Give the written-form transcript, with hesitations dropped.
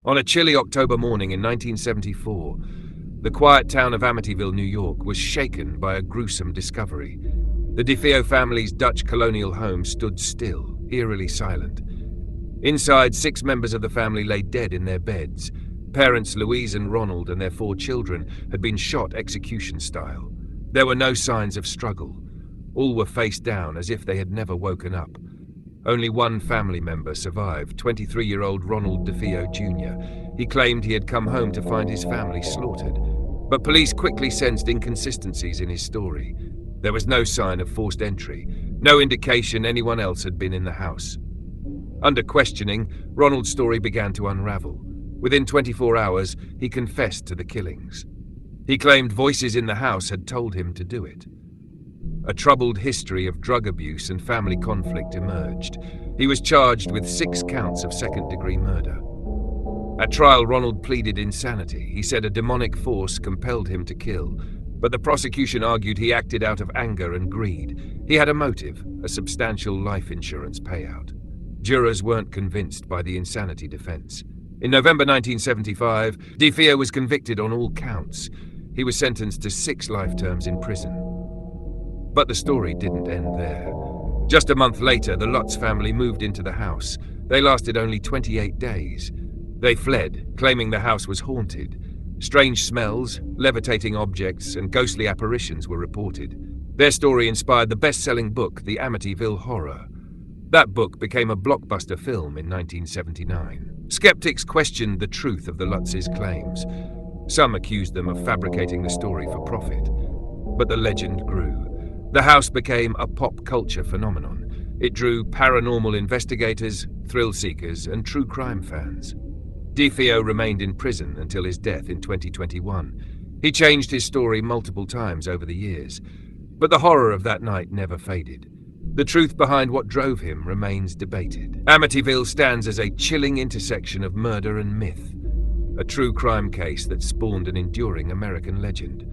On a chilly October morning in 1974, the quiet town of Amityville, New York, was shaken by a gruesome discovery. The defeo family's Dutch colonial home stood still, eerily silent. Inside, 6 members of the family lay dead in their beds. Parents Louise and Ronald and their 4 children had been shot execution style. There were no signs of struggle. All were face down as if they had never woken up. Only one family member survived, 23-year-old Ronald defeo Jr. He claimed he had come home to find his family slaughtered, but police quickly sensed inconsistencies in his story. There was no sign of forced entry, no indication anyone else had been in the house. Under questioning, Ronald's story began to unravel. Within 24 hours, he confessed to the killings. He claimed voices in the house had told him to do it. A troubled history of drug abuse and family conflict emerged. He was charged with 6 counts of second-degree murder. At trial, Ronald pleaded insanity. He said a demonic force compelled him to kill, but the prosecution argued he acted out of anger and greed. He had a motive, a substantial life insurance payout. Jurors weren't convinced by the insanity defense. In November 1975, defeo was convicted on all counts. He was sentenced to 6 life terms in prison. But the story didn't end there. Just a month later, the Lutz family moved into the house. They lasted only 28 days. They fled, claiming the house was haunted. Strange smells, levitating objects, and ghostly apparitions were reported. Their story inspired the best-selling book, The Amityville Horror. That book became a blockbuster film in 1979. Skeptics questioned the truth of the Lutz's claims. Some accused them of fabricating the story for profit. But the legend grew. The house became a pop culture phenomenon. It drew paranormal investigators, thrill seekers, and true crime fans. Defeo remained in prison until his death in 2021. He changed his story multiple times over the years, but the horror of that night never faded. The truth behind what drove him remains debated. Amityville stands as a chilling intersection of murder and myth, a true crime case that spawned an enduring American legend.